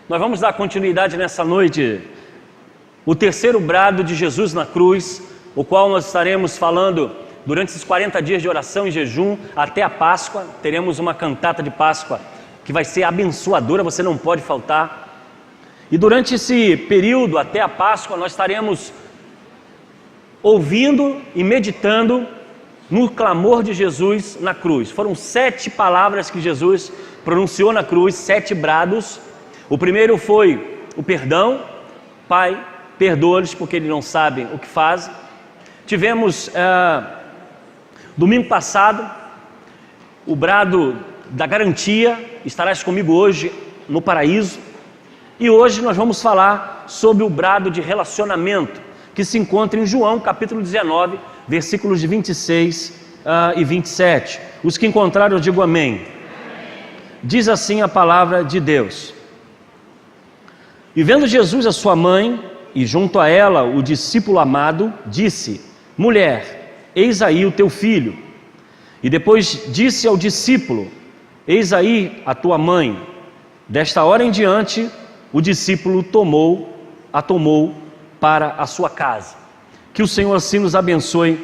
Nós vamos dar continuidade nessa noite, o terceiro brado de Jesus na cruz, o qual nós estaremos falando durante esses 40 dias de oração e jejum até a Páscoa. Teremos uma cantata de Páscoa que vai ser abençoadora, você não pode faltar. E durante esse período até a Páscoa nós estaremos ouvindo e meditando no clamor de Jesus na cruz. Foram 7 palavras que Jesus pronunciou na cruz, 7 brados. O primeiro foi o perdão: Pai, perdoa-lhes porque eles não sabem o que fazem. Tivemos domingo passado o brado da garantia: estarás comigo hoje no paraíso. E hoje nós vamos falar sobre o brado de relacionamento, que se encontra em João capítulo 19, versículos de 26 e 27. Os que encontraram, eu digo amém. Diz assim a palavra de Deus: E vendo Jesus a sua mãe, e junto a ela o discípulo amado, disse: Mulher, eis aí o teu filho. E depois disse ao discípulo: Eis aí a tua mãe. Desta hora em diante, o discípulo a tomou para a sua casa. Que o Senhor assim nos abençoe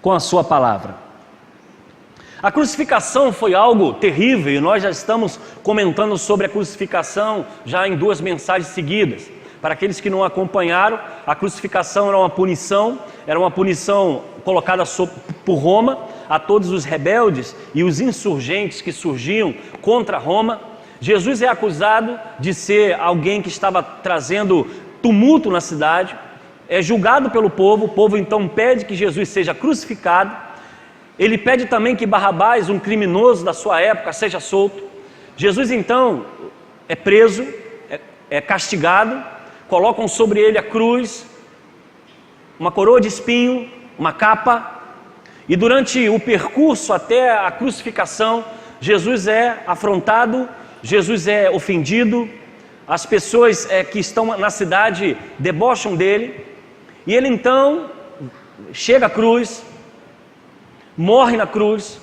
com a sua palavra. A crucificação foi algo terrível e nós já estamos comentando sobre a crucificação já em 2 mensagens seguidas. Para aqueles que não acompanharam, a crucificação era uma punição colocada por Roma a todos os rebeldes e os insurgentes que surgiam contra Roma. Jesus é acusado de ser alguém que estava trazendo tumulto na cidade, é julgado pelo povo. O povo então pede que Jesus seja crucificado. Ele pede também que Barrabás, um criminoso da sua época, seja solto. Jesus então é preso, é castigado, colocam sobre ele a cruz, uma coroa de espinho, uma capa, e durante o percurso até a crucificação, Jesus é afrontado, Jesus é ofendido, as pessoas que estão na cidade debocham dele, e ele então chega à cruz, morre na cruz.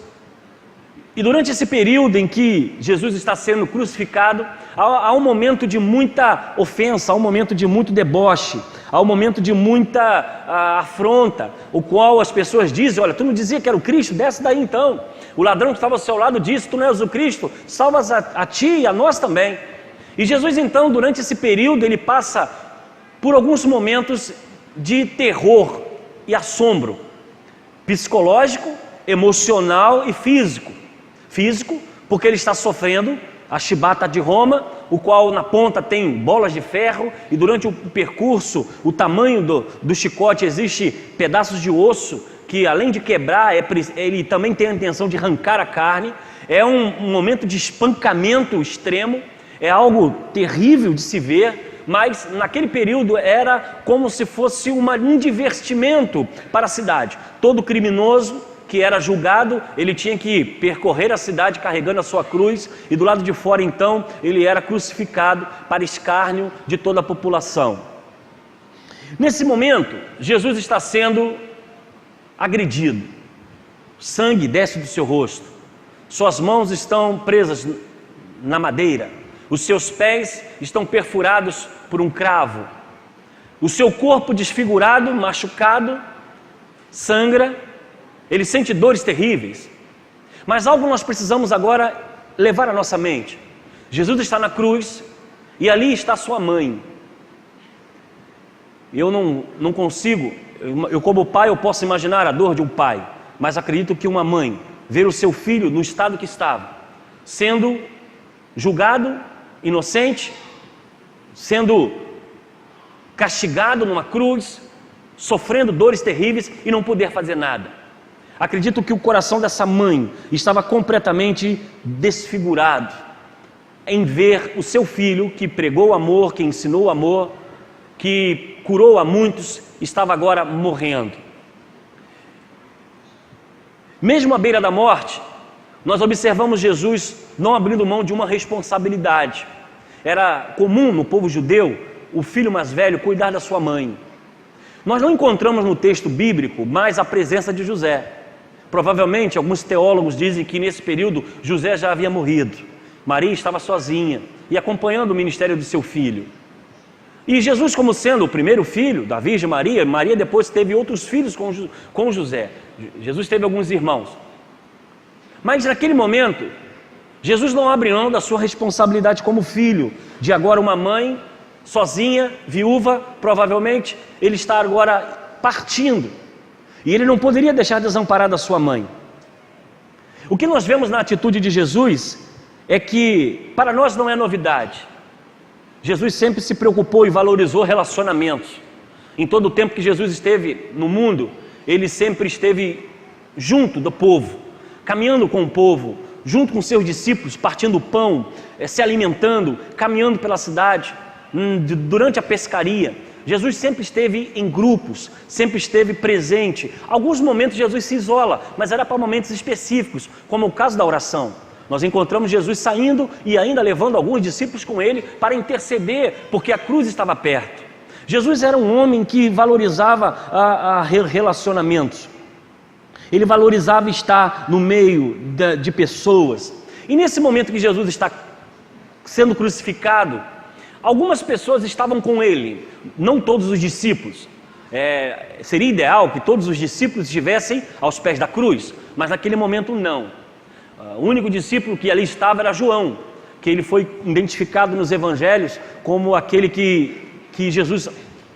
E durante esse período em que Jesus está sendo crucificado, há um momento de muita ofensa, há um momento de muito deboche, há um momento de muita afronta, o qual as pessoas dizem: olha, tu não dizia que era o Cristo? Desce daí então. O ladrão que estava ao seu lado disse: tu não és o Cristo, salvas a ti e a nós também. E Jesus então, durante esse período, ele passa por alguns momentos de terror e assombro, psicológico, emocional e físico. Físico, porque ele está sofrendo a chibata de Roma, o qual na ponta tem bolas de ferro, e durante o percurso, o tamanho do chicote, existe pedaços de osso, que além de quebrar, ele também tem a intenção de arrancar a carne. É um momento de espancamento extremo, é algo terrível de se ver, mas naquele período era como se fosse um divertimento para a cidade. Todo criminoso que era julgado, ele tinha que percorrer a cidade carregando a sua cruz, e do lado de fora então ele era crucificado para escárnio de toda a população. Nesse momento, Jesus está sendo agredido, sangue desce do seu rosto, suas mãos estão presas na madeira, os seus pés estão perfurados por um cravo, o seu corpo desfigurado, machucado, sangra. Ele sente dores terríveis, mas algo nós precisamos agora levar à nossa mente. Jesus está na cruz e ali está sua mãe. Eu não consigo, eu como pai eu posso imaginar a dor de um pai, mas acredito que uma mãe, ver o seu filho no estado que estava, sendo julgado, inocente, sendo castigado numa cruz, sofrendo dores terríveis e não poder fazer nada. Acredito que o coração dessa mãe estava completamente desfigurado em ver o seu filho, que pregou o amor, que ensinou o amor, que curou a muitos, estava agora morrendo. Mesmo à beira da morte, nós observamos Jesus não abrindo mão de uma responsabilidade. Era comum no povo judeu o filho mais velho cuidar da sua mãe. Nós não encontramos no texto bíblico mais a presença de José. Provavelmente alguns teólogos dizem que nesse período José já havia morrido, Maria estava sozinha, e acompanhando o ministério do seu filho. E Jesus, como sendo o primeiro filho da Virgem Maria, Maria depois teve outros filhos com José. Jesus teve alguns irmãos. Mas naquele momento, Jesus não abre mão da sua responsabilidade como filho, de agora uma mãe sozinha, viúva, provavelmente, ele está agora partindo. E ele não poderia deixar desamparada a sua mãe. O que nós vemos na atitude de Jesus é que, para nós não é novidade. Jesus sempre se preocupou e valorizou relacionamentos. Em todo o tempo que Jesus esteve no mundo, ele sempre esteve junto do povo, caminhando com o povo, junto com seus discípulos, partindo o pão, se alimentando, caminhando pela cidade, durante a pescaria. Jesus sempre esteve em grupos, sempre esteve presente. Alguns momentos Jesus se isola, mas era para momentos específicos, como o caso da oração. Nós encontramos Jesus saindo e ainda levando alguns discípulos com ele para interceder, porque a cruz estava perto. Jesus era um homem que valorizava relacionamentos. Ele valorizava estar no meio de pessoas. E nesse momento que Jesus está sendo crucificado, algumas pessoas estavam com ele, não todos os discípulos. Seria ideal que todos os discípulos estivessem aos pés da cruz, mas naquele momento não. O único discípulo que ali estava era João, que ele foi identificado nos evangelhos como aquele que Jesus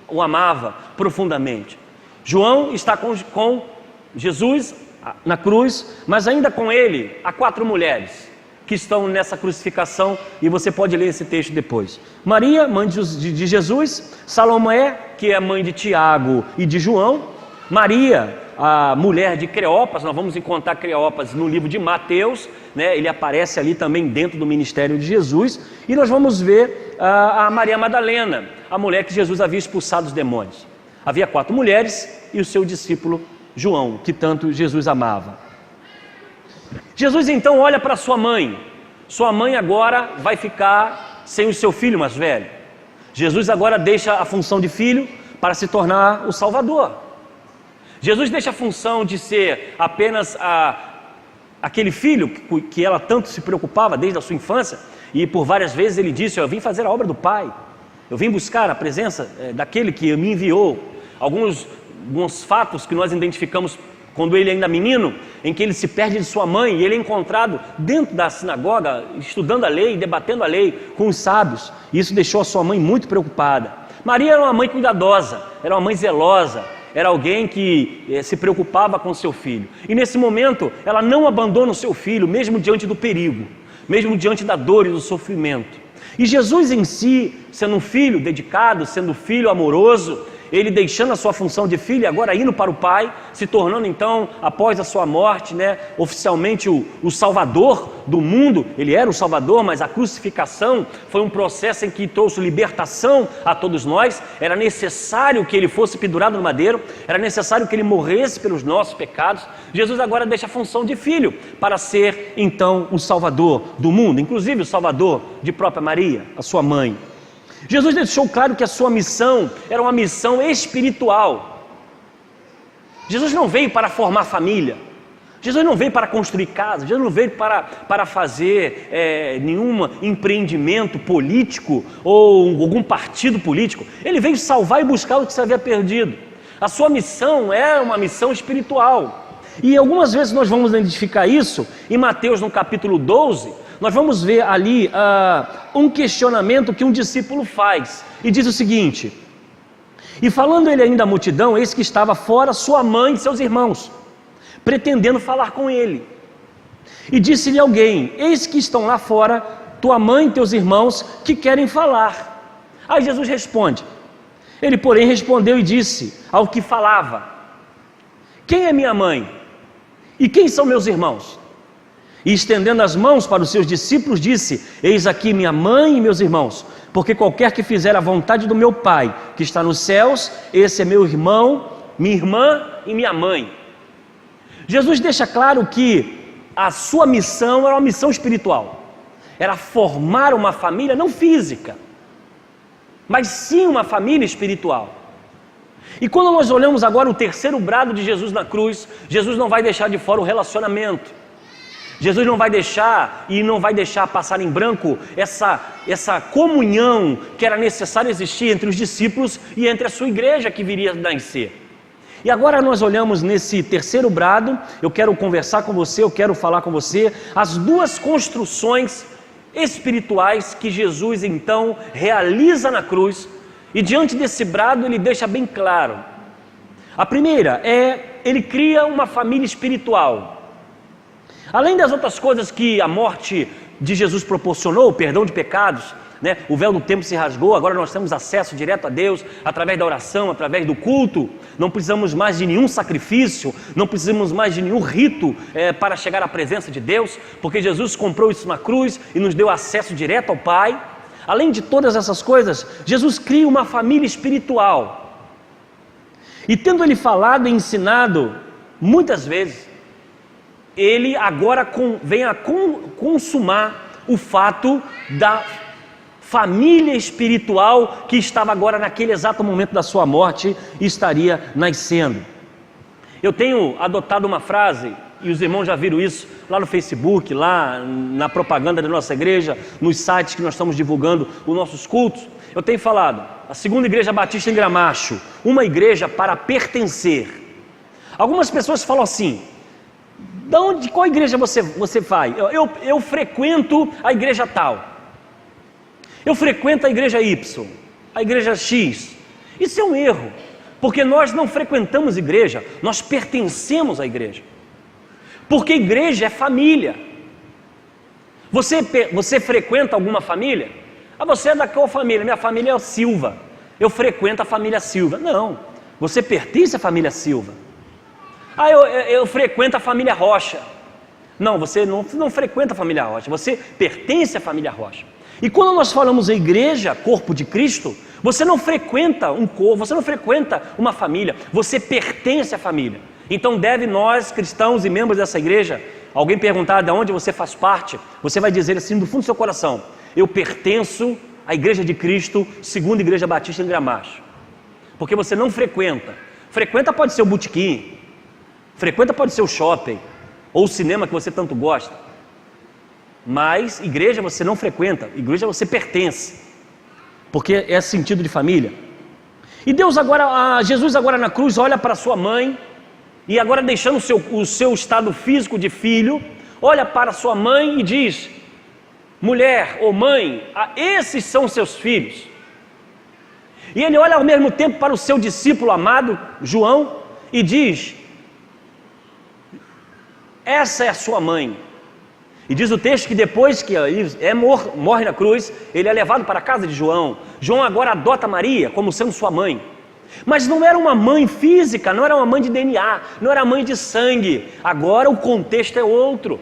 o amava profundamente. João está com Jesus na cruz, mas ainda com ele há 4 mulheres que estão nessa crucificação, e você pode ler esse texto depois. Maria, mãe de Jesus, Salomé, que é mãe de Tiago e de João, Maria, a mulher de Cleopas. Nós vamos encontrar Cleopas no livro de Mateus, né? Ele aparece ali também dentro do ministério de Jesus, e nós vamos ver a Maria Madalena, a mulher que Jesus havia expulsado os demônios. Havia 4 mulheres e o seu discípulo João, que tanto Jesus amava. Jesus então olha para sua mãe agora vai ficar sem o seu filho mais velho. Jesus agora deixa a função de filho para se tornar o Salvador. Jesus deixa a função de ser apenas aquele filho que ela tanto se preocupava desde a sua infância, e por várias vezes ele disse: eu vim fazer a obra do Pai, eu vim buscar a presença daquele que me enviou. Alguns fatos que nós identificamos quando ele ainda menino, em que ele se perde de sua mãe e ele é encontrado dentro da sinagoga, estudando a lei, debatendo a lei com os sábios. Isso deixou a sua mãe muito preocupada. Maria era uma mãe cuidadosa, era uma mãe zelosa, era alguém que se preocupava com seu filho. E nesse momento, ela não abandona o seu filho, mesmo diante do perigo, mesmo diante da dor e do sofrimento. E Jesus em si, sendo um filho dedicado, sendo um filho amoroso, ele deixando a sua função de filho, agora indo para o Pai, se tornando então, após a sua morte, oficialmente o Salvador do mundo. Ele era o Salvador, mas a crucificação foi um processo em que trouxe libertação a todos nós. Era necessário que ele fosse pendurado no madeiro, era necessário que ele morresse pelos nossos pecados. Jesus agora deixa a função de filho para ser então o Salvador do mundo, inclusive o Salvador de própria Maria, a sua mãe. Jesus deixou claro que a sua missão era uma missão espiritual. Jesus não veio para formar família, Jesus não veio para construir casa, Jesus não veio para fazer nenhum empreendimento político ou algum partido político. Ele veio salvar e buscar o que se havia perdido. A sua missão é uma missão espiritual. E algumas vezes nós vamos identificar isso em Mateus no capítulo 12. Nós vamos ver ali um questionamento que um discípulo faz, e diz o seguinte: e falando ele ainda à multidão, eis que estava fora sua mãe e seus irmãos, pretendendo falar com ele. E disse-lhe alguém: eis que estão lá fora tua mãe e teus irmãos, que querem falar. Aí Jesus responde. Ele, porém, respondeu e disse ao que falava: quem é minha mãe? E quem são meus irmãos? E estendendo as mãos para os seus discípulos, disse: eis aqui minha mãe e meus irmãos, porque qualquer que fizer a vontade do meu Pai, que está nos céus, esse é meu irmão, minha irmã e minha mãe. Jesus deixa claro que a sua missão era uma missão espiritual, era formar uma família não física, mas sim uma família espiritual. E quando nós olhamos agora o terceiro brado de Jesus na cruz, Jesus não vai deixar de fora o relacionamento. Jesus não vai deixar passar em branco essa comunhão que era necessária existir entre os discípulos e entre a sua igreja que viria a nascer. E agora nós olhamos nesse terceiro brado, eu quero conversar com você, eu quero falar com você, as duas construções espirituais que Jesus então realiza na cruz, e diante desse brado ele deixa bem claro. A primeira é, ele cria uma família espiritual. Além das outras coisas que a morte de Jesus proporcionou, o perdão de pecados, né? O véu do templo se rasgou, agora nós temos acesso direto a Deus, através da oração, através do culto, não precisamos mais de nenhum sacrifício, não precisamos mais de nenhum rito para chegar à presença de Deus, porque Jesus comprou isso na cruz e nos deu acesso direto ao Pai. Além de todas essas coisas, Jesus cria uma família espiritual, e tendo ele falado e ensinado muitas vezes, ele agora vem a consumar o fato da família espiritual que estava agora naquele exato momento da sua morte e estaria nascendo. Eu tenho adotado uma frase, e os irmãos já viram isso lá no Facebook, lá na propaganda da nossa igreja, nos sites que nós estamos divulgando os nossos cultos. Eu tenho falado, a Segunda Igreja Batista em Gramacho, uma igreja para pertencer. Algumas pessoas falam assim, de qual igreja você vai? Eu frequento a igreja tal. Eu frequento a igreja Y, a igreja X. Isso é um erro, porque nós não frequentamos igreja, nós pertencemos à igreja. Porque igreja é família. Você frequenta alguma família? Você é da qual família? Minha família é o Silva. Eu frequento a família Silva. Não, você pertence à família Silva. Eu frequento a família Rocha. Não, você não frequenta a família Rocha, você pertence à família Rocha. E quando nós falamos em igreja, corpo de Cristo, você não frequenta um corpo, você não frequenta uma família, você pertence à família. Então nós cristãos e membros dessa igreja, alguém perguntar de onde você faz parte, você vai dizer assim do fundo do seu coração, eu pertenço à igreja de Cristo, Segunda Igreja Batista em Gramacho. Porque você não frequenta pode ser o botequim, frequenta pode ser o shopping, ou o cinema que você tanto gosta. Mas igreja você não frequenta, igreja você pertence, porque é sentido de família. E Jesus agora na cruz olha para sua mãe, e agora deixando o seu estado físico de filho, olha para sua mãe e diz, mulher ou mãe, esses são seus filhos. E ele olha ao mesmo tempo para o seu discípulo amado, João, e diz, essa é a sua mãe. E diz o texto que depois que morre na cruz, ele é levado para a casa de João. João agora adota Maria como sendo sua mãe. Mas não era uma mãe física, não era uma mãe de DNA, não era mãe de sangue. Agora o contexto é outro.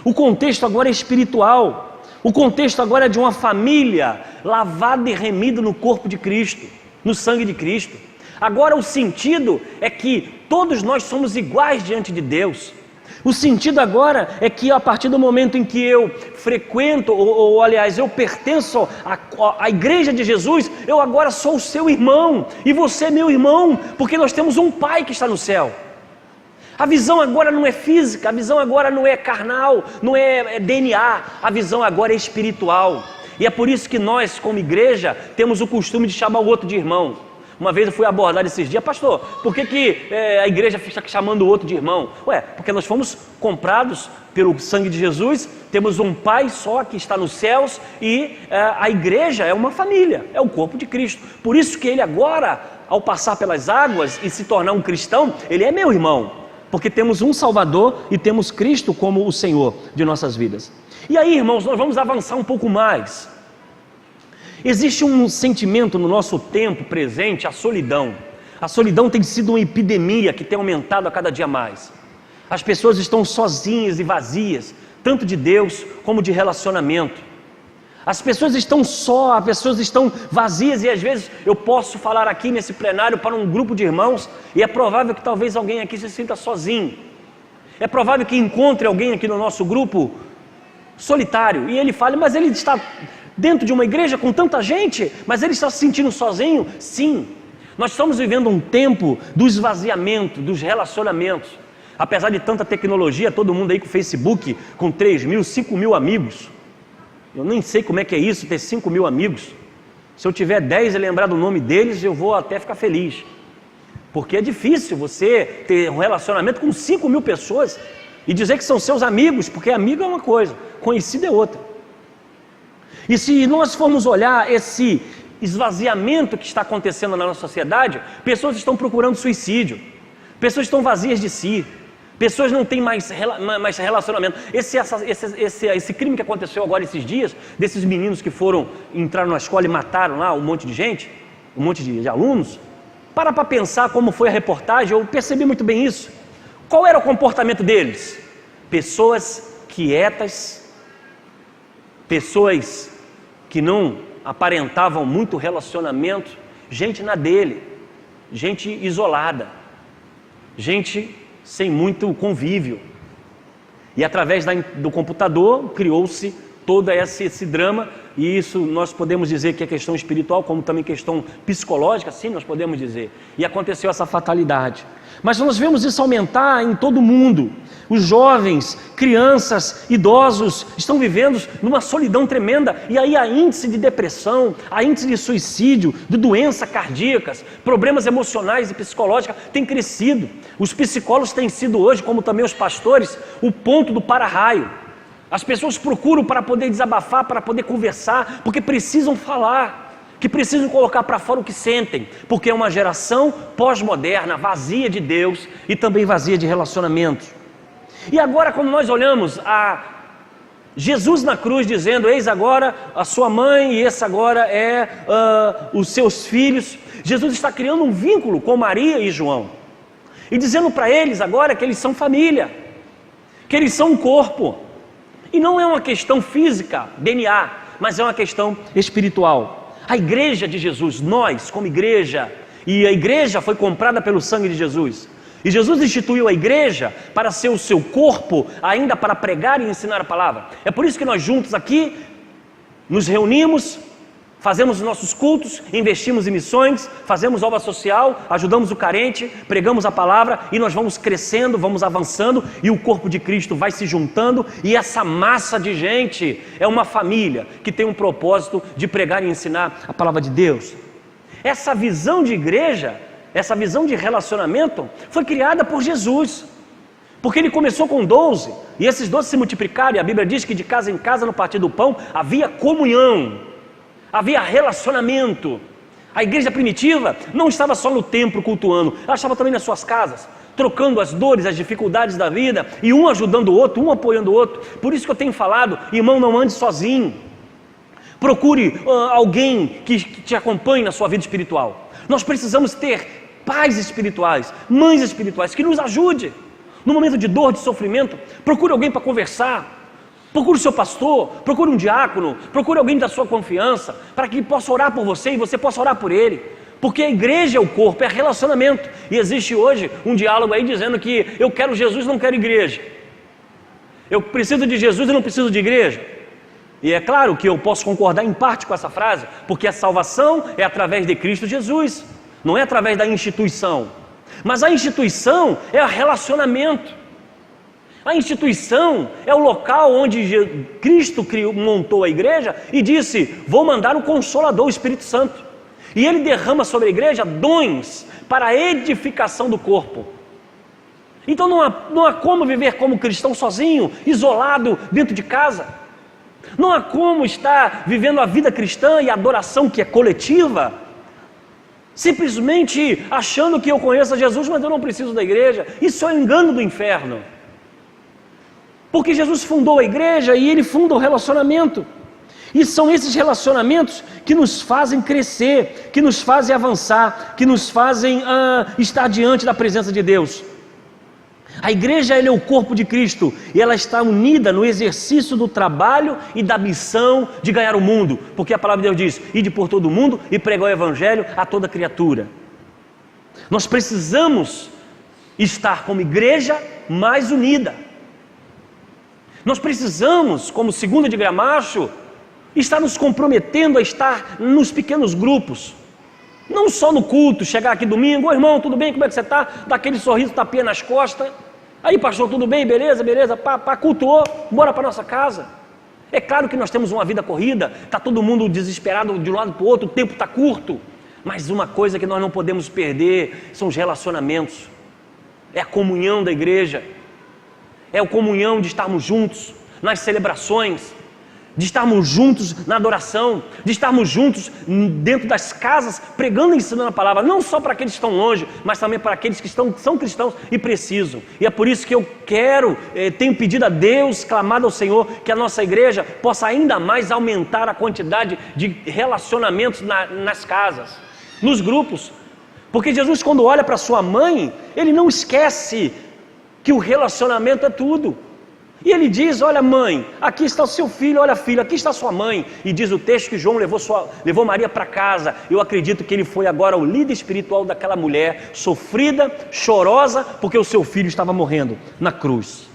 O contexto agora é espiritual. O contexto agora é de uma família lavada e remida no corpo de Cristo, no sangue de Cristo. Agora o sentido é que todos nós somos iguais diante de Deus. O sentido agora é que a partir do momento em que eu frequento, aliás, eu pertenço à igreja de Jesus, eu agora sou o seu irmão, e você é meu irmão, porque nós temos um Pai que está no céu. A visão agora não é física, a visão agora não é carnal, não é DNA, a visão agora é espiritual. E é por isso que nós, como igreja, temos o costume de chamar o outro de irmão. Uma vez eu fui abordado esses dias, pastor, por que a igreja fica chamando o outro de irmão? Porque nós fomos comprados pelo sangue de Jesus, temos um Pai só que está nos céus e a igreja é uma família, é o corpo de Cristo. Por isso que ele agora, ao passar pelas águas e se tornar um cristão, ele é meu irmão, porque temos um Salvador e temos Cristo como o Senhor de nossas vidas. E aí, irmãos, nós vamos avançar um pouco mais. Existe um sentimento no nosso tempo presente, a solidão. A solidão tem sido uma epidemia que tem aumentado a cada dia mais. As pessoas estão sozinhas e vazias, tanto de Deus como de relacionamento. As pessoas estão as pessoas estão vazias, e às vezes eu posso falar aqui nesse plenário para um grupo de irmãos, e é provável que talvez alguém aqui se sinta sozinho. É provável que encontre alguém aqui no nosso grupo solitário, e ele fale, mas ele está dentro de uma igreja com tanta gente, mas ele está se sentindo sozinho? Sim, nós estamos vivendo um tempo do esvaziamento, dos relacionamentos. Apesar de tanta tecnologia, todo mundo aí com Facebook, com 3 mil, 5 mil amigos. Eu nem sei como é que é isso, ter 5 mil amigos. Se eu tiver 10 e lembrar do nome deles, eu vou até ficar feliz. Porque é difícil você ter um relacionamento com 5 mil pessoas e dizer que são seus amigos, porque amigo é uma coisa, conhecido é outra. E se nós formos olhar esse esvaziamento que está acontecendo na nossa sociedade, pessoas estão procurando suicídio, pessoas estão vazias de si, pessoas não têm mais relacionamento. Esse crime que aconteceu agora esses dias, desses meninos que entraram na escola e mataram lá um monte de gente, um monte de alunos, para pensar como foi a reportagem, eu percebi muito bem isso. Qual era o comportamento deles? Pessoas quietas, pessoas que não aparentavam muito relacionamento, gente na dele, gente isolada, gente sem muito convívio. E através do computador criou-se todo esse drama, e isso nós podemos dizer que é questão espiritual, como também questão psicológica, sim, nós podemos dizer. E aconteceu essa fatalidade. Mas nós vemos isso aumentar em todo o mundo. Os jovens, crianças, idosos estão vivendo numa solidão tremenda, e aí há índice de depressão, há índice de suicídio, de doenças cardíacas, problemas emocionais e psicológicos têm crescido. Os psicólogos têm sido hoje, como também os pastores, o ponto do para-raio. As pessoas procuram para poder desabafar, para poder conversar, porque precisam falar, que precisam colocar para fora o que sentem, porque é uma geração pós-moderna, vazia de Deus e também vazia de relacionamento. E agora, quando nós olhamos a Jesus na cruz dizendo, eis agora a sua mãe e esse agora é os seus filhos, Jesus está criando um vínculo com Maria e João, e dizendo para eles agora que eles são família, que eles são um corpo. E não é uma questão física, DNA, mas é uma questão espiritual. A igreja de Jesus, nós como igreja, e a igreja foi comprada pelo sangue de Jesus, e Jesus instituiu a igreja para ser o seu corpo, ainda para pregar e ensinar a palavra. É por isso que nós juntos aqui nos reunimos, fazemos os nossos cultos, investimos em missões, fazemos obra social, ajudamos o carente, pregamos a palavra e nós vamos crescendo, vamos avançando e o corpo de Cristo vai se juntando, e essa massa de gente é uma família que tem um propósito de pregar e ensinar a palavra de Deus. Essa visão de igreja, essa visão de relacionamento foi criada por Jesus, porque ele começou com 12 e esses 12 se multiplicaram, e a Bíblia diz que de casa em casa no partir do pão havia comunhão, havia relacionamento. A igreja primitiva não estava só no templo cultuando, ela estava também nas suas casas, trocando as dores, as dificuldades da vida, e um ajudando o outro, um apoiando o outro. Por isso que eu tenho falado, irmão, não ande sozinho, procure alguém que te acompanhe na sua vida espiritual. Nós precisamos ter pais espirituais, mães espirituais, que nos ajude no momento de dor, de sofrimento. Procure alguém para conversar, procure o seu pastor, procure um diácono, procure alguém da sua confiança, para que ele possa orar por você e você possa orar por ele, porque a igreja é o corpo, é relacionamento. E existe hoje um diálogo aí dizendo que eu quero Jesus, não quero igreja, eu preciso de Jesus e não preciso de igreja. E é claro que eu posso concordar em parte com essa frase, porque a salvação é através de Cristo Jesus, não é através da instituição. Mas a instituição é o relacionamento. A instituição é o local onde Cristo montou a igreja e disse, vou mandar o Consolador, o Espírito Santo. E ele derrama sobre a igreja dons para a edificação do corpo. Então não há como viver como cristão sozinho, isolado dentro de casa. Não há como estar vivendo a vida cristã e a adoração que é coletiva, simplesmente achando que eu conheço a Jesus, mas eu não preciso da igreja. Isso é um engano do inferno. Porque Jesus fundou a igreja e ele funda o relacionamento. E são esses relacionamentos que nos fazem crescer, que nos fazem avançar, que nos fazem estar diante da presença de Deus. A igreja é o corpo de Cristo e ela está unida no exercício do trabalho e da missão de ganhar o mundo. Porque a palavra de Deus diz, ide por todo o mundo e pregar o evangelho a toda criatura. Nós precisamos estar como igreja mais unida. Nós precisamos, como Segunda de Gramacho, estar nos comprometendo a estar nos pequenos grupos. Não só no culto, chegar aqui domingo, ô irmão, tudo bem, como é que você está? Dá aquele sorriso, tapinha nas costas. Aí, pastor, tudo bem? Beleza, beleza. Pá, cultuou, bora para nossa casa. É claro que nós temos uma vida corrida, está todo mundo desesperado de um lado para o outro, o tempo está curto. Mas uma coisa que nós não podemos perder são os relacionamentos. É a comunhão da igreja. É a comunhão de estarmos juntos nas celebrações, de estarmos juntos na adoração, de estarmos juntos dentro das casas, pregando e ensinando a palavra, não só para aqueles que estão longe, mas também para aqueles que são cristãos e precisam. E é por isso que eu tenho pedido a Deus, clamado ao Senhor, que a nossa igreja possa ainda mais aumentar a quantidade de relacionamentos nas casas, nos grupos. Porque Jesus, quando olha para sua mãe, ele não esquece que o relacionamento é tudo. E ele diz, olha mãe, aqui está o seu filho, olha filho, aqui está sua mãe. E diz o texto que João levou Maria para casa. Eu acredito que ele foi agora o líder espiritual daquela mulher, sofrida, chorosa, porque o seu filho estava morrendo na cruz.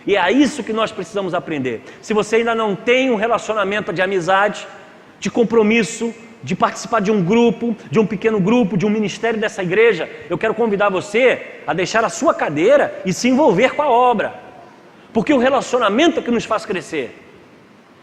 E é isso que nós precisamos aprender. Se você ainda não tem um relacionamento de amizade, de compromisso, de participar de um grupo, de um pequeno grupo, de um ministério dessa igreja, eu quero convidar você a deixar a sua cadeira e se envolver com a obra. Porque o relacionamento é que nos faz crescer.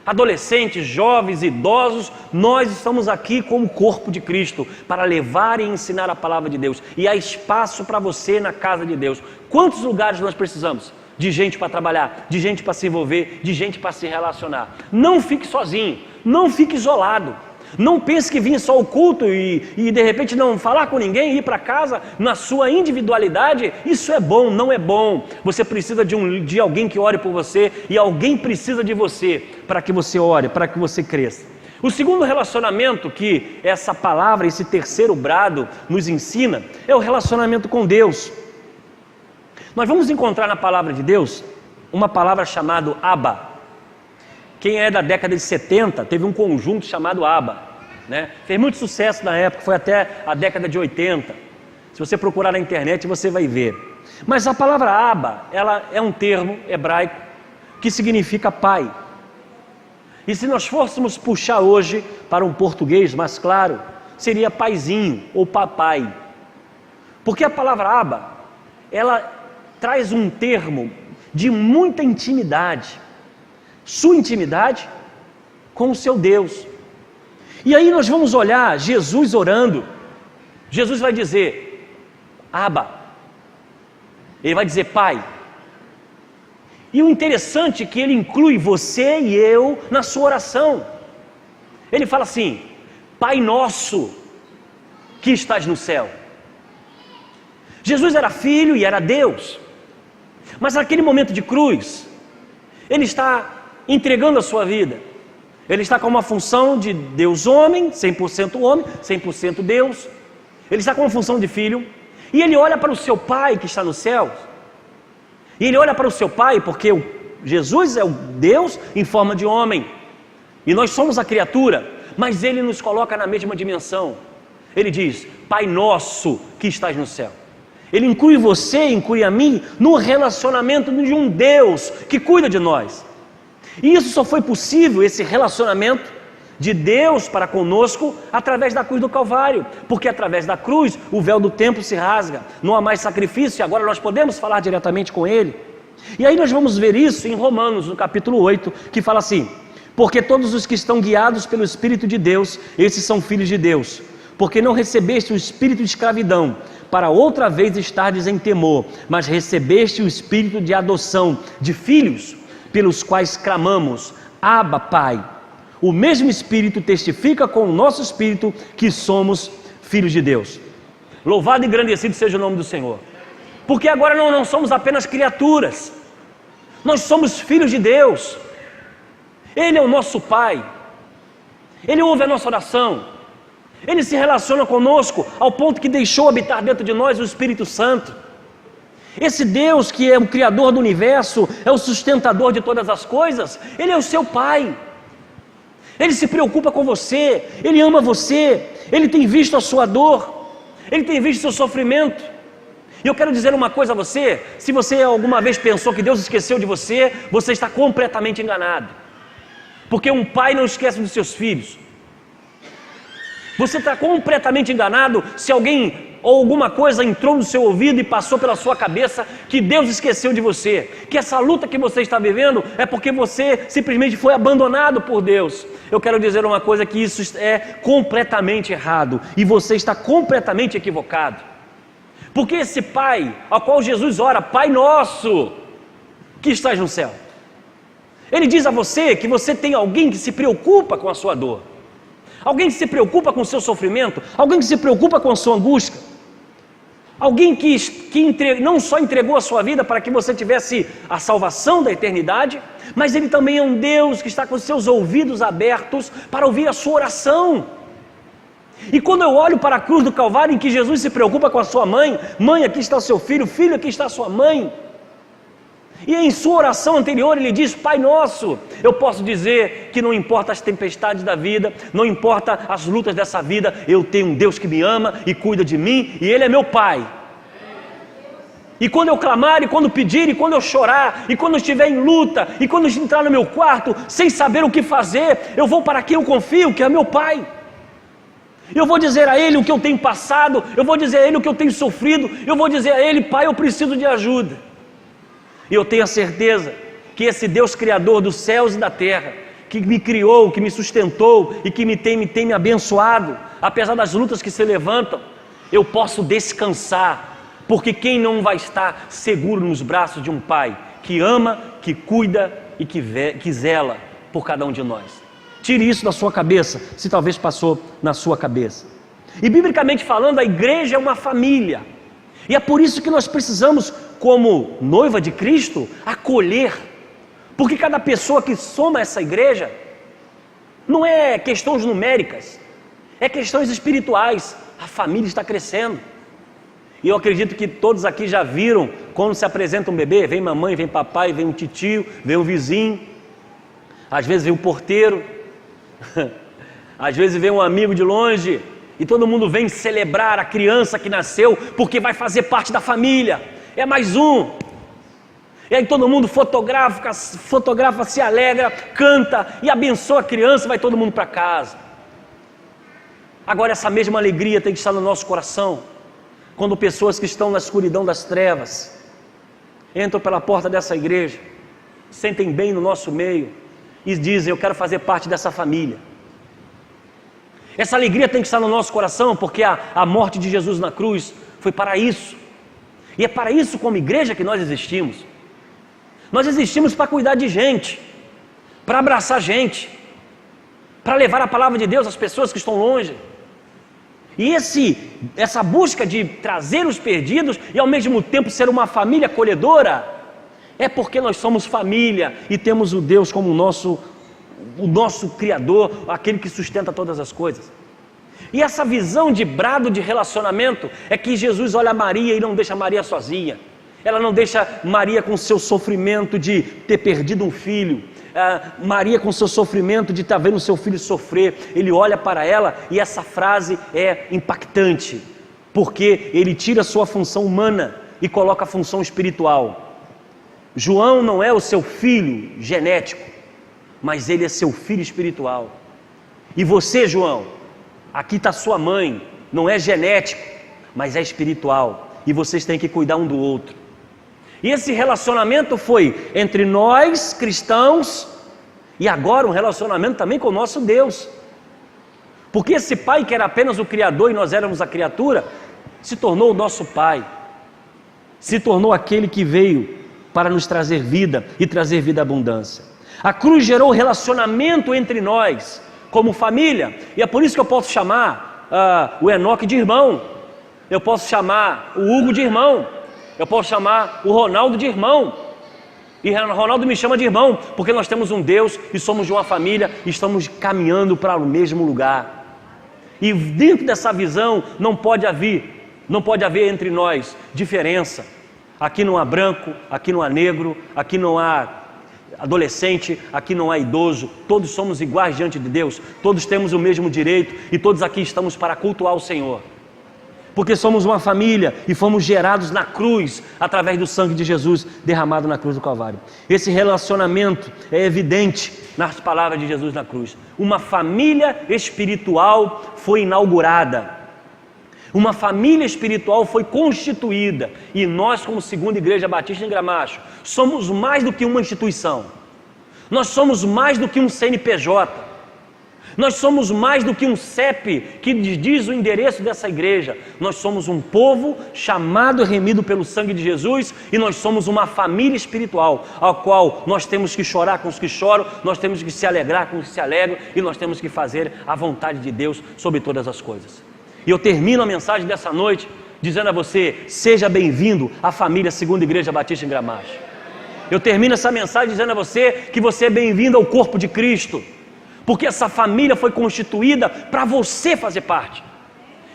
Adolescentes, jovens, idosos, nós estamos aqui como corpo de Cristo para levar e ensinar a palavra de Deus. E há espaço para você na casa de Deus. Quantos lugares nós precisamos? De gente para trabalhar, de gente para se envolver, de gente para se relacionar. Não fique sozinho, não fique isolado. Não pense que vinha só o culto e de repente não falar com ninguém, ir para casa na sua individualidade. Isso é bom, não é bom. Você precisa de alguém que ore por você, e alguém precisa de você para que você ore, para que você cresça. O segundo relacionamento que essa palavra, esse terceiro brado nos ensina, é o relacionamento com Deus. Nós vamos encontrar na palavra de Deus uma palavra chamada Abba. Quem é da década de 70, teve um conjunto chamado Abba, né? Fez muito sucesso na época, foi até a década de 80. Se você procurar na internet, você vai ver. Mas a palavra Abba, ela é um termo hebraico que significa pai. E se nós fôssemos puxar hoje para um português mais claro, seria paizinho ou papai. Porque a palavra Abba, ela traz um termo de muita intimidade. Sua intimidade com o seu Deus. E aí nós vamos olhar Jesus orando. Jesus vai dizer Abba. Ele vai dizer pai. E o interessante é que ele inclui você e eu na sua oração. Ele fala assim: Pai nosso que estás no céu. Jesus era filho e era Deus. Mas naquele momento de cruz, ele está entregando a sua vida. Ele está com uma função de Deus homem, 100% homem, 100% Deus. Ele está com uma função de filho. E ele olha para o seu pai que está no céu. E ele olha para o seu pai porque Jesus é o Deus em forma de homem. E nós somos a criatura. Mas ele nos coloca na mesma dimensão. Ele diz: Pai nosso que estás no céu. Ele inclui você, inclui a mim no relacionamento de um Deus que cuida de nós. E isso só foi possível, esse relacionamento de Deus para conosco, através da cruz do Calvário. Porque através da cruz o véu do templo se rasga, não há mais sacrifício, e agora nós podemos falar diretamente com Ele. E aí nós vamos ver isso em Romanos, no capítulo 8, que fala assim: porque todos os que estão guiados pelo Espírito de Deus, esses são filhos de Deus. Porque não recebeste o espírito de escravidão, para outra vez estardes em temor, mas recebeste o espírito de adoção, de filhos, pelos quais clamamos, Abba, Pai. O mesmo Espírito testifica com o nosso espírito que somos filhos de Deus. Louvado e engrandecido seja o nome do Senhor. Porque agora não somos apenas criaturas, nós somos filhos de Deus. Ele é o nosso Pai. Ele ouve a nossa oração. Ele se relaciona conosco ao ponto que deixou habitar dentro de nós o Espírito Santo. Esse Deus que é o Criador do universo, é o sustentador de todas as coisas, Ele é o seu Pai. Ele se preocupa com você, Ele ama você, Ele tem visto a sua dor, Ele tem visto o seu sofrimento. E eu quero dizer uma coisa a você: se você alguma vez pensou que Deus esqueceu de você, você está completamente enganado. Porque um pai não esquece dos seus filhos. Você está completamente enganado se alguém ou alguma coisa entrou no seu ouvido e passou pela sua cabeça que Deus esqueceu de você, que essa luta que você está vivendo é porque você simplesmente foi abandonado por Deus. Eu quero dizer uma coisa, que isso é completamente errado e você está completamente equivocado. Porque esse Pai ao qual Jesus ora, Pai nosso que estás no céu, Ele diz a você que você tem alguém que se preocupa com a sua dor, alguém que se preocupa com o seu sofrimento, alguém que se preocupa com a sua angústia, alguém que não só entregou a sua vida para que você tivesse a salvação da eternidade, mas Ele também é um Deus que está com os seus ouvidos abertos para ouvir a sua oração. E quando eu olho para a cruz do Calvário, em que Jesus se preocupa com a sua mãe, mãe, aqui está o seu filho, filho, aqui está a sua mãe, e em sua oração anterior ele diz, Pai nosso, eu posso dizer que não importa as tempestades da vida, não importa as lutas dessa vida, eu tenho um Deus que me ama e cuida de mim, e Ele é meu Pai. E quando eu clamar, e quando pedir, e quando eu chorar, e quando eu estiver em luta, e quando eu entrar no meu quarto, sem saber o que fazer, eu vou para quem eu confio, que é meu Pai. Eu vou dizer a Ele o que eu tenho passado, eu vou dizer a Ele o que eu tenho sofrido, eu vou dizer a Ele, Pai, eu preciso de ajuda. E eu tenho a certeza que esse Deus Criador dos céus e da terra, que me criou, que me sustentou e que me tem me abençoado, apesar das lutas que se levantam, eu posso descansar, porque quem não vai estar seguro nos braços de um Pai que ama, que cuida e que zela por cada um de nós? Tire isso da sua cabeça, se talvez passou na sua cabeça. E biblicamente falando, a igreja é uma família, e é por isso que nós precisamos, como noiva de Cristo, acolher, porque cada pessoa que soma essa igreja, não é questões numéricas, é questões espirituais. A família está crescendo, e eu acredito que todos aqui já viram, quando se apresenta um bebê, vem mamãe, vem papai, vem um titio, vem o vizinho, às vezes vem o porteiro, às vezes vem um amigo de longe, e todo mundo vem celebrar a criança que nasceu, porque vai fazer parte da família, é mais um. E aí todo mundo fotografa, se alegra, canta e abençoa a criança, vai todo mundo para casa. Agora essa mesma alegria tem que estar no nosso coração, quando pessoas que estão na escuridão das trevas, entram pela porta dessa igreja, sentem bem no nosso meio, e dizem, eu quero fazer parte dessa família. Essa alegria tem que estar no nosso coração, porque a morte de Jesus na cruz foi para isso, e é para isso como igreja que nós existimos. Nós existimos para cuidar de gente, para abraçar gente, para levar a palavra de Deus às pessoas que estão longe. E essa busca de trazer os perdidos e ao mesmo tempo ser uma família acolhedora, é porque nós somos família e temos o Deus como o nosso Criador, aquele que sustenta todas as coisas. E essa visão de brado de relacionamento é que Jesus olha Maria e não deixa Maria sozinha. Ela não deixa Maria com seu sofrimento de ter perdido um filho, Maria com seu sofrimento de estar vendo seu filho sofrer. Ele olha para ela e essa frase é impactante, porque ele tira a sua função humana e coloca a função espiritual. João não é o seu filho genético, mas ele é seu filho espiritual. E você, João, aqui está sua mãe, não é genético, mas é espiritual, e vocês têm que cuidar um do outro. E esse relacionamento foi entre nós cristãos, e agora um relacionamento também com o nosso Deus, porque esse Pai que era apenas o Criador e nós éramos a criatura, se tornou o nosso Pai, se tornou aquele que veio para nos trazer vida e trazer vida à abundância. A cruz gerou relacionamento entre nós como família, e é por isso que eu posso chamar o Enoque de irmão, eu posso chamar o Hugo de irmão, eu posso chamar o Ronaldo de irmão, e Ronaldo me chama de irmão, porque nós temos um Deus e somos de uma família e estamos caminhando para o mesmo lugar. E dentro dessa visão não pode haver entre nós diferença. Aqui não há branco, aqui não há negro, aqui não há adolescente, aqui não há idoso, todos somos iguais diante de Deus, todos temos o mesmo direito e todos aqui estamos para cultuar o Senhor. porque somos uma família e fomos gerados na cruz, através do sangue de Jesus derramado na cruz do Calvário. Esse relacionamento é evidente nas palavras de Jesus na cruz. Uma família espiritual foi inaugurada, uma família espiritual foi constituída, e nós, como Segunda Igreja Batista em Gramacho, somos mais do que uma instituição, nós somos mais do que um CNPJ, nós somos mais do que um CEP que diz o endereço dessa igreja. Nós somos um povo chamado e remido pelo sangue de Jesus, e nós somos uma família espiritual, ao qual nós temos que chorar com os que choram, nós temos que se alegrar com os que se alegram, e nós temos que fazer a vontade de Deus sobre todas as coisas. E eu termino a mensagem dessa noite dizendo a você: seja bem-vindo à família Segunda Igreja Batista em Gramacho. Eu termino essa mensagem dizendo a você que você é bem-vindo ao corpo de Cristo, porque essa família foi constituída para você fazer parte.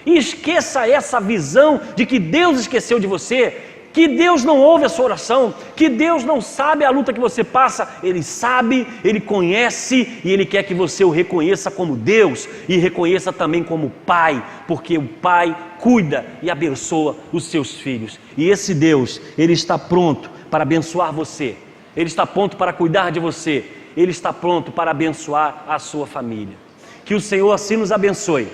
E esqueça essa visão de que Deus esqueceu de você, que Deus não ouve a sua oração, que Deus não sabe a luta que você passa. Ele sabe, Ele conhece, e Ele quer que você o reconheça como Deus e reconheça também como Pai, porque o Pai cuida e abençoa os seus filhos. E esse Deus, Ele está pronto para abençoar você, Ele está pronto para cuidar de você, Ele está pronto para abençoar a sua família. Que o Senhor assim nos abençoe,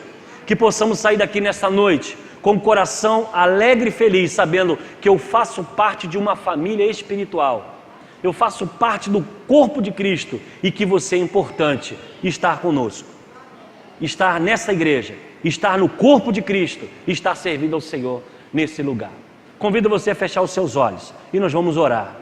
que possamos sair daqui nesta noite com o coração alegre e feliz, sabendo que eu faço parte de uma família espiritual, eu faço parte do corpo de Cristo, e que você é importante estar conosco, estar nessa igreja, estar no corpo de Cristo, estar servindo ao Senhor nesse lugar. Convido você a fechar os seus olhos e nós vamos orar.